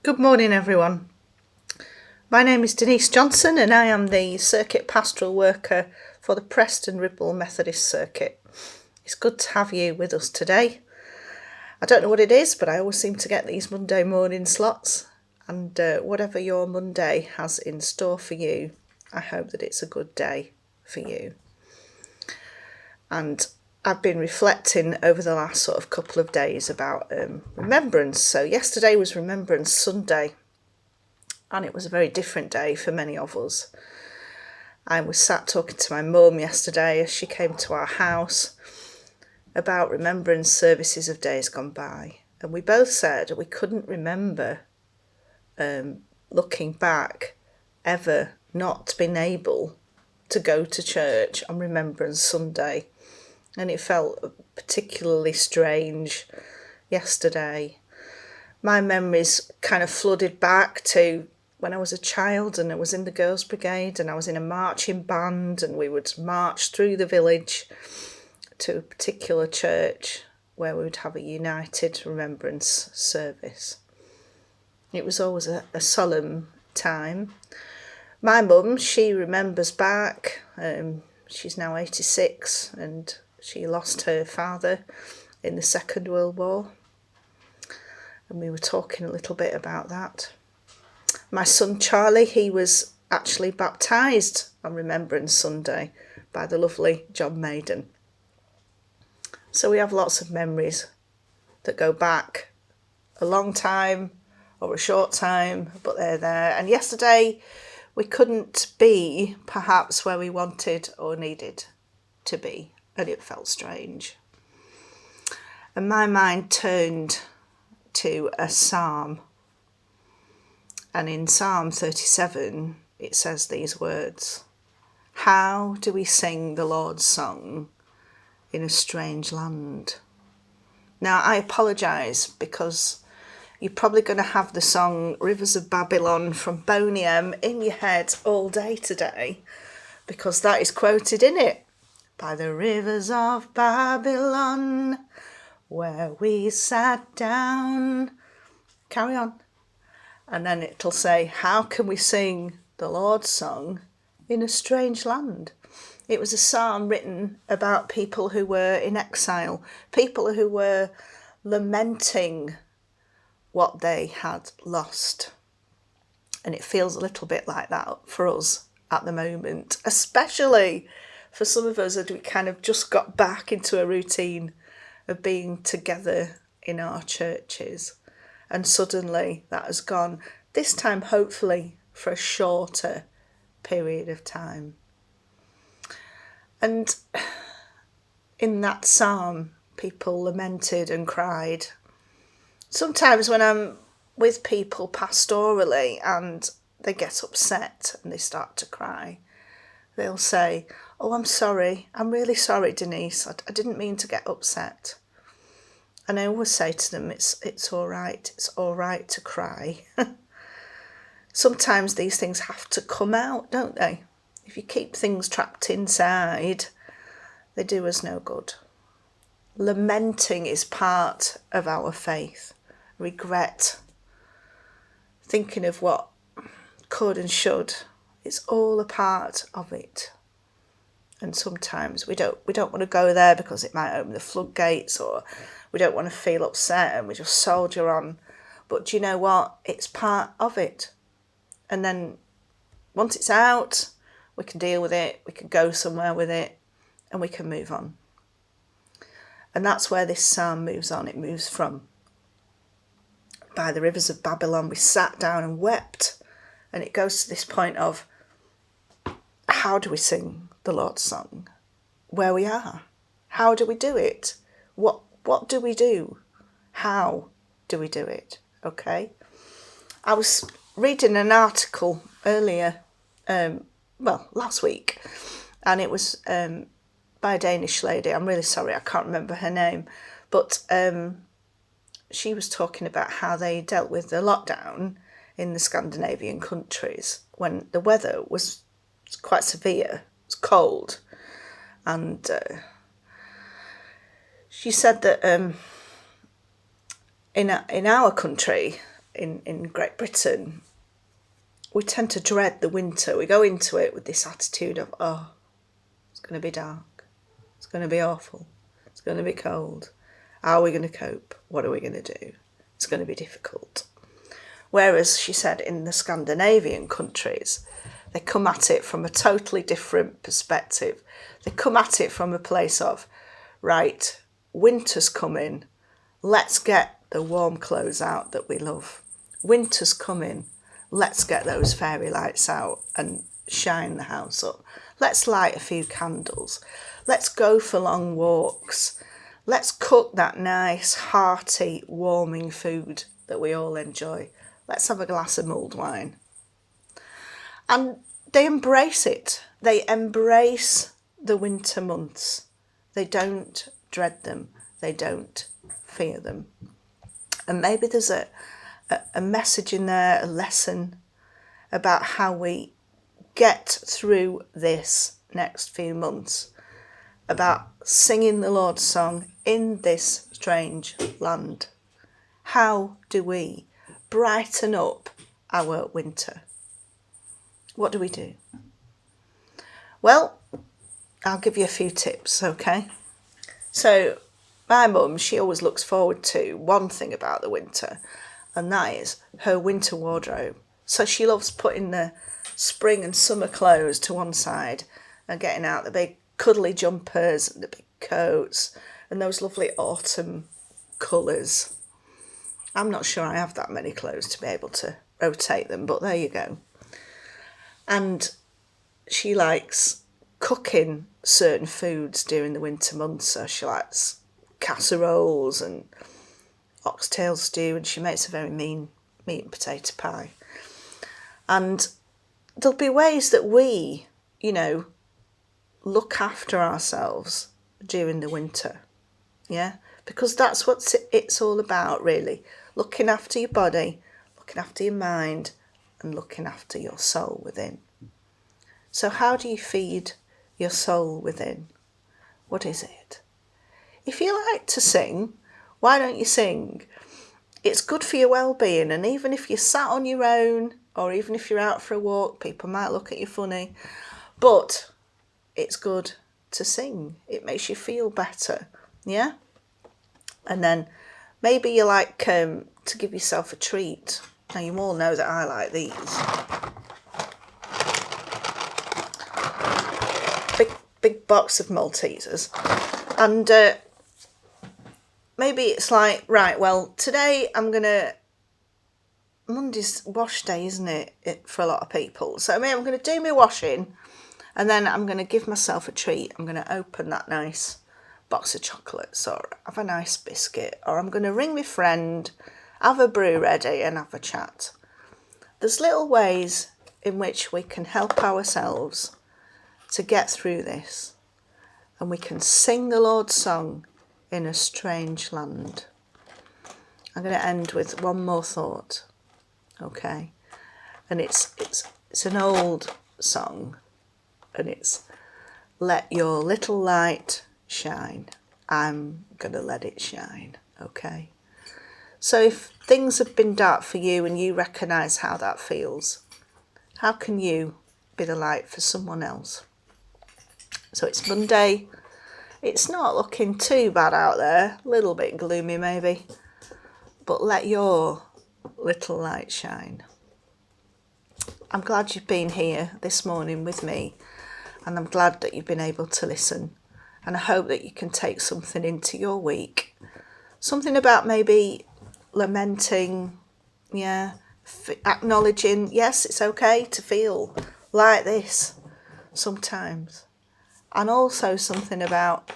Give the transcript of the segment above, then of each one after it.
Good morning, everyone. My name is Denise Johnson and I am the Circuit Pastoral Worker for the Preston Ribble Methodist Circuit. It's good to have you with us today. I don't know what it is, but I always seem to get these Monday morning slots, and whatever your Monday has in store for you, I hope that it's a good day for you. And I've been reflecting over the last sort of couple of days about remembrance. So yesterday was Remembrance Sunday, and it was a very different day for many of us. I was sat talking to my mum yesterday as she came to our house about remembrance services of days gone by, and we both said we couldn't remember looking back ever not being able to go to church on Remembrance Sunday, and it felt particularly strange yesterday. My memories kind of flooded back to when I was a child and I was in the Girls' Brigade and I was in a marching band, and we would march through the village to a particular church where we would have a united remembrance service. It was always a solemn time. My mum, she remembers back. She's now 86 and she lost her father in the Second World War. And we were talking a little bit about that. My son Charlie, he was actually baptised on Remembrance Sunday by the lovely John Maiden. So we have lots of memories that go back a long time or a short time, but they're there. And yesterday we couldn't be perhaps where we wanted or needed to be, and it felt strange. And my mind turned to a psalm. And in Psalm 37, it says these words: "How do we sing the Lord's song in a strange land?" Now, I apologise because you're probably going to have the song Rivers of Babylon from Boney M in your head all day today, because that is quoted in it. By the rivers of Babylon, where we sat down. Carry on. And then it'll say, how can we sing the Lord's song in a strange land? It was a psalm written about people who were in exile, people who were lamenting what they had lost. And it feels a little bit like that for us at the moment, especially for some of us as we kind of just got back into a routine of being together in our churches. And suddenly that has gone, this time hopefully for a shorter period of time. And in that psalm, people lamented and cried. Sometimes when I'm with people pastorally and they get upset and they start to cry, they'll say, "Oh, I'm sorry. I'm really sorry, Denise. I didn't mean to get upset." And I always say to them, it's all right. It's all right to cry. Sometimes these things have to come out, don't they? If you keep things trapped inside, they do us no good. Lamenting is part of our faith. Regret, thinking of what could and should, it's all a part of it. And sometimes we don't want to go there because it might open the floodgates, or we don't want to feel upset and we just soldier on. But do you know what? It's part of it. And then once it's out, we can deal with it, we can go somewhere with it, and we can move on. And that's where this psalm moves on. It moves from, by the rivers of Babylon, we sat down and wept. And it goes to this point of, how do we sing the Lord's song where we are? How do we do it? What do we do? How do we do it? Okay. I was reading an article earlier, last week, and it was by a Danish lady. I'm really sorry, I can't remember her name, but she was talking about how they dealt with the lockdown in the Scandinavian countries when the weather was quite severe. It was cold, and she said that in our country in Great Britain, we tend to dread the winter. We go into it with this attitude of, oh, it's going to be dark. It's going to be awful. It's going to be cold. How are we going to cope? What are we going to do? It's going to be difficult. Whereas, she said, in the Scandinavian countries, they come at it from a totally different perspective. They come at it from a place of, right, winter's coming. Let's get the warm clothes out that we love. Winter's coming. Let's get those fairy lights out and shine the house up. Let's light a few candles. Let's go for long walks. Let's cook that nice, hearty, warming food that we all enjoy. Let's have a glass of mulled wine. And they embrace it. They embrace the winter months. They don't dread them. They don't fear them. And maybe there's a message in there, a lesson about how we get through this next few months, about singing the Lord's song in this strange land. How do we brighten up our winter? What do we do? Well, I'll give you a few tips, okay? So, my mum, she always looks forward to one thing about the winter, and that is her winter wardrobe. So she loves putting the spring and summer clothes to one side and getting out the big cuddly jumpers and the big coats and those lovely autumn colours. I'm not sure I have that many clothes to be able to rotate them, but there you go. And she likes cooking certain foods during the winter months. So she likes casseroles and oxtail stew, and she makes a very mean meat and potato pie. And there'll be ways that we, look after ourselves during the winter. Yeah? Because that's what it's all about, really. Looking after your body, looking after your mind, and looking after your soul within. So how do you feed your soul within? What is it? If you like to sing, why don't you sing? It's good for your well-being, and even if you're sat on your own, or even if you're out for a walk, people might look at you funny, but it's good to sing. It makes you feel better, yeah? And then maybe you like to give yourself a treat. Now, you all know that I like these. Big box of Maltesers. And maybe it's like, right, well, today Monday's wash day, isn't it, for a lot of people. So maybe I'm going to do my washing, and then I'm going to give myself a treat. I'm going to open that nice box of chocolates, or have a nice biscuit, or I'm going to ring my friend, have a brew ready, and have a chat. There's little ways in which we can help ourselves to get through this, and we can sing the Lord's song in a strange land. I'm going to end with one more thought, okay? And it's an old song, and it's, let your little light shine. I'm going to let it shine, okay? So if things have been dark for you and you recognise how that feels, how can you be the light for someone else? So it's Monday. It's not looking too bad out there. A little bit gloomy maybe. But let your little light shine. I'm glad you've been here this morning with me, and I'm glad that you've been able to listen. And I hope that you can take something into your week. Something about maybe lamenting, acknowledging, yes, it's okay to feel like this sometimes. And also something about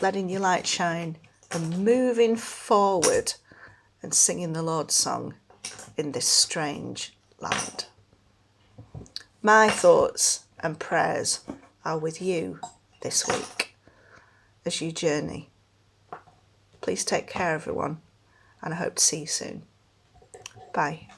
letting your light shine and moving forward and singing the Lord's song in this strange land. My thoughts and prayers are with you this week as you journey. Please take care, everyone, and I hope to see you soon. Bye.